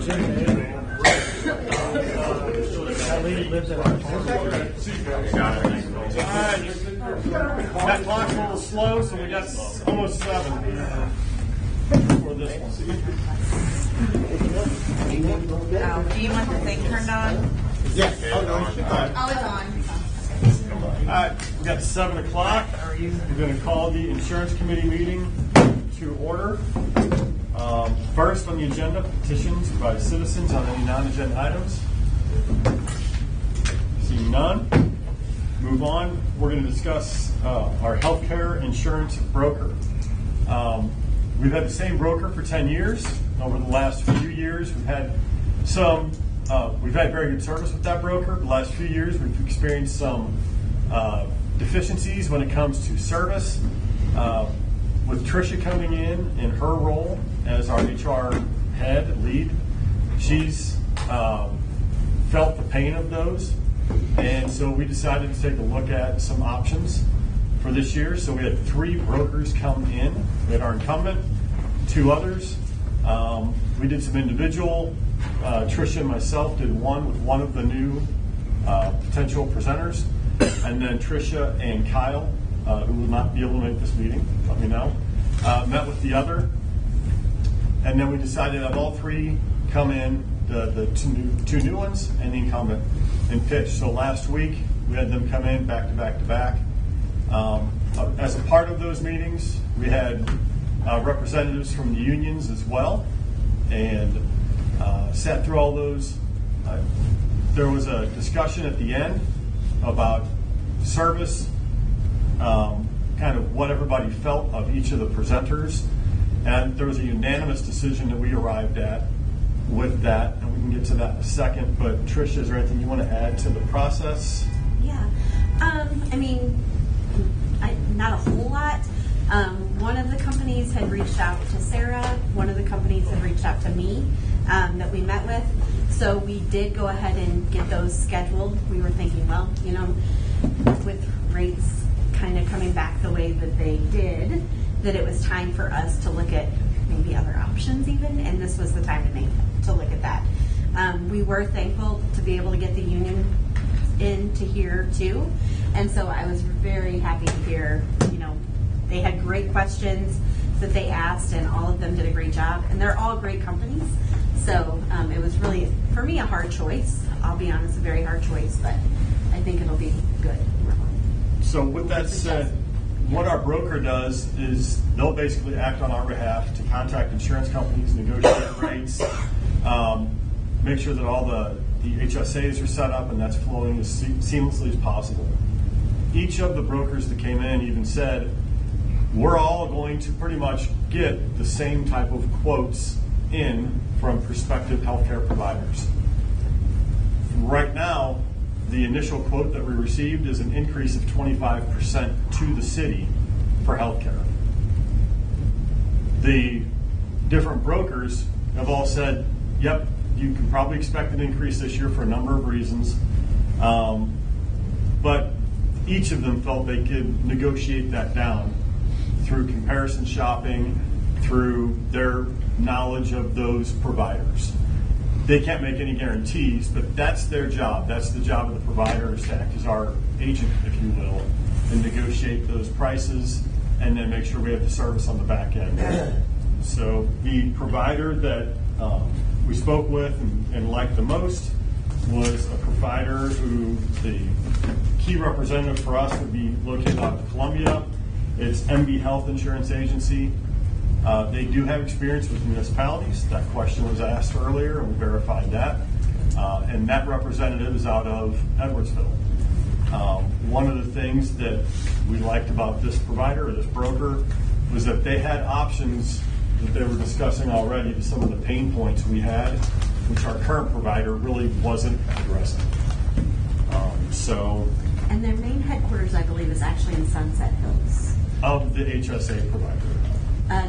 That clock's a little slow, so we got almost 7 for this one. Do you want the thing turned on? Yeah. Oh, it's on. All right, we got 7 o'clock. We're going to call the insurance committee meeting to order. First on the agenda, petitions by citizens on any non-agenda items. Seeing none, move on. We're going to discuss our healthcare insurance broker. We've had the same broker for 10 years. Over the last few years, we've had very good service with that broker. The last few years, we've experienced some deficiencies when it comes to service. With Tricia coming in her role as our HR lead, she's felt the pain of those. And so we decided to take a look at some options for this year. So we had 3 brokers come in. We had our incumbent, 2 others. We did some individual. Tricia and myself did one with one of the new potential presenters. And then Tricia and Kyle, who will not be able to make this meeting, let me know, met with the other. And then we decided to have all 3 come in, the two new ones and the incumbent, and pitch. So last week, we had them come in back to back to back. As a part of those meetings, we had representatives from the unions as well, and sat through all those. There was a discussion at the end about service, kind of what everybody felt of each of the presenters, and there was a unanimous decision that we arrived at with that, and we can get to that in a second. But Tricia, is there anything you want to add to the process? Yeah. Not a whole lot. One of the companies had reached out to Sarah. One of the companies had reached out to me that we met with. So we did go ahead and get those scheduled. We were thinking, well, with rates kind of coming back the way that they did, that it was time for us to look at maybe other options even, and this was the time to look at that. We were thankful to be able to get the union in to hear too, and so I was very happy to hear, they had great questions that they asked, and all of them did a great job, and they're all great companies. So it was really, for me, a hard choice. I'll be honest, a very hard choice, but I think it'll be good. So with that said, what our broker does is they'll basically act on our behalf to contact insurance companies, negotiate rates, make sure that all the HSAs are set up and that's flowing as seamlessly as possible. Each of the brokers that came in even said, we're all going to pretty much get the same type of quotes in from prospective healthcare providers. Right now, the initial quote that we received is an increase of 25% to the city for healthcare. The different brokers have all said, yep, you can probably expect an increase this year for a number of reasons, but each of them felt they could negotiate that down through comparison shopping, through their knowledge of those providers. They can't make any guarantees, but that's their job. That's the job of the provider, is to act as our agent, if you will, and negotiate those prices and then make sure we have the service on the back end. So the provider that we spoke with and liked the most was a provider who the key representative for us would be located out of Columbia. It's MB Health Insurance Agency. They do have experience with municipalities. That question was asked earlier, and we verified that. And that representative is out of Edwardsville. One of the things that we liked about this provider, or this broker, was that they had options that they were discussing already to some of the pain points we had, which our current provider really wasn't addressing. And their main headquarters, I believe, is actually in Sunset Hills. Of the HSA provider?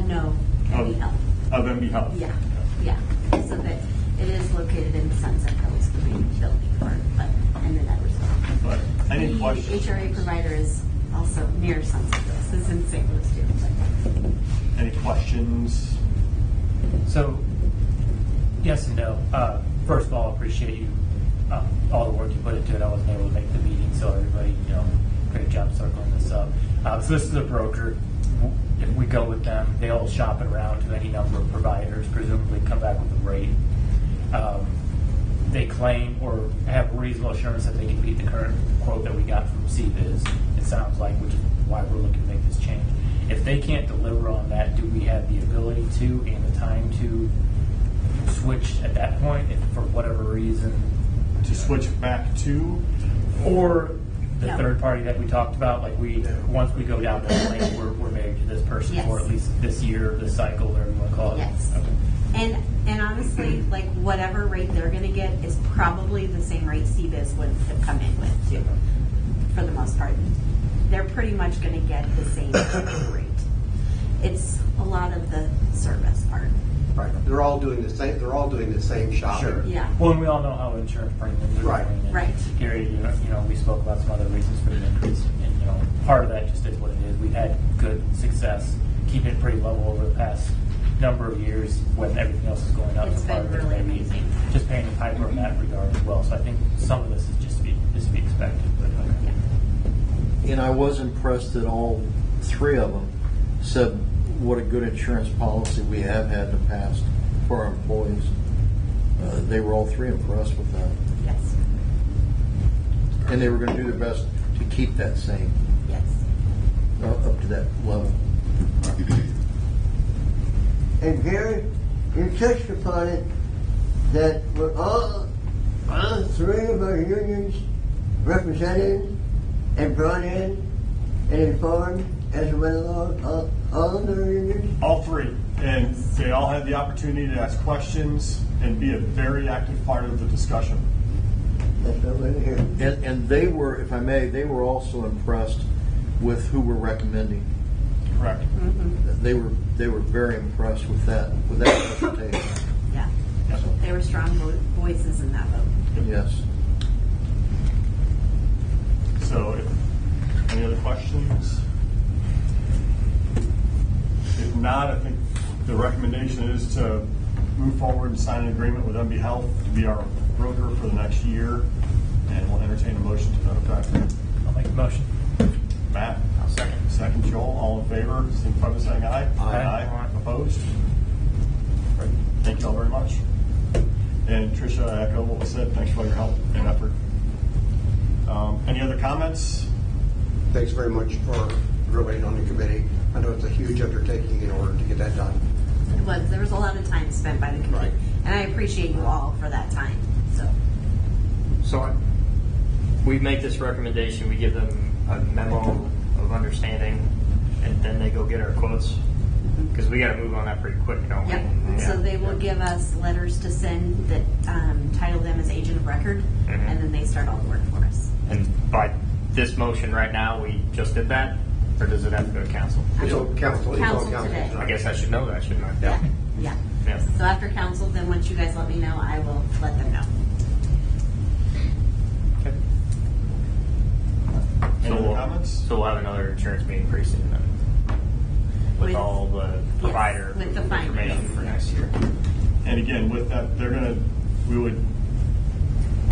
No, MB Health. Of MB Health? Yeah, yeah. So that it is located in Sunset Hills, the main building part, and then Edwardsville. But any questions? The HRA provider is also near Sunset Hills. It's in St. Louis too. Any questions? So Yes and no. First of all, I appreciate you, all the work you put into it. I wasn't able to make the meeting, so everybody, great job circling this up. So this is a broker. If we go with them, they'll shop it around to any number of providers, presumably come back with a rate. They claim or have reasonable assurance that they can beat the current quote that we got from CBiz, it sounds like, which is why we're looking to make this change. If they can't deliver on that, do we have the ability to and the time to switch at that point, if for whatever reason? To switch back to, Or the No. third party that we talked about, like once we go down that lane, we're married to this person Yes. for at least this year, this cycle, whatever you want to call it. Yes. Okay. And honestly, like whatever rate they're going to get is probably the same rate CBiz would have come in with too, for the most part. They're pretty much going to get the same rate. It's a lot of the service part. Right. They're all doing the same. They're all doing the same shopping. Sure. Yeah. Well, and we all know how insurance premiums are Right. going. And Right. Gary, we spoke about some other reasons for the increase, and part of that just is what it is. We've had good success keeping it pretty level over the past number of years when everything else is going up. It's So part been of it really may be amazing. Just paying the piper in that regard as well. So I think some of this is just to be expected. But okay. Yeah. And I was impressed that all three of them said what a good insurance policy we have had in the past for our employees. They were all three impressed with that. Yes. And they were going to do their best to keep that same, Yes. up to that level. And Gary, you touched upon it, that we're all three of our unions represented and brought in and informed as we went along, all of their unions? all three. And they all had the opportunity to ask questions and be a very active part of the discussion. That's what we're here. And they were, if I may, they were also impressed with who we're recommending. Correct. They were very impressed with that presentation. Yeah. So, They were strong voices in that vote. yes. So, any other questions? If not, I think the recommendation is to move forward and sign an agreement with MB Health to be our broker for the next year, and we'll entertain a motion to that effect. I'll make the motion. Matt? I'll second. Second, Joel. All in favor, signify by saying aye. Aye. Opposed? Great. Thank you all very much. And Tricia, I echo what was said. Thanks for all your help and effort. Any other comments? Thanks very much for really on the committee. I know it's a huge undertaking in order to get that done. It was. There was a lot of time spent by the committee. Right. And I appreciate you all for that time. So we make this recommendation, we give them a memo of understanding, and then they go get our quotes? Because we got to move on that pretty quick, don't we? Yep. Yeah. So they will give us letters to send that title them as agent of record, Mhm. and then they start all the work for us. And by this motion right now, we just did that? Or does it have to go to council? It's on council. It's on Council today. I guess I should know that, shouldn't I? Yeah. Yeah. Yeah. So after council, then once you guys let me know, I will let them know. Okay. Any other comments? So we'll have another insurance meeting pretty soon then? With With- all the provider with the finance. information for next year. And again, with that, we would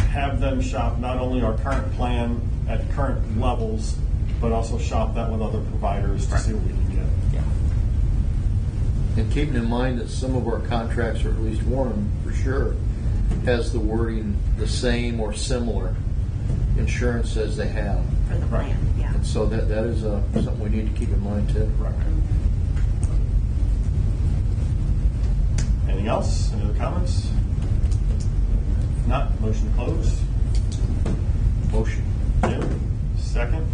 have them shop not only our current plan at current levels, but also shop that with other providers to Right. see what we can get. Yeah. And keeping in mind that some of our contracts, or at least one for sure, has the wording the same or similar insurance as they have. For the Right. plan, yeah. And so that is something we need to keep in mind too. Right. Anything else? Any other comments? If not, motion to close. Motion. Jim, second.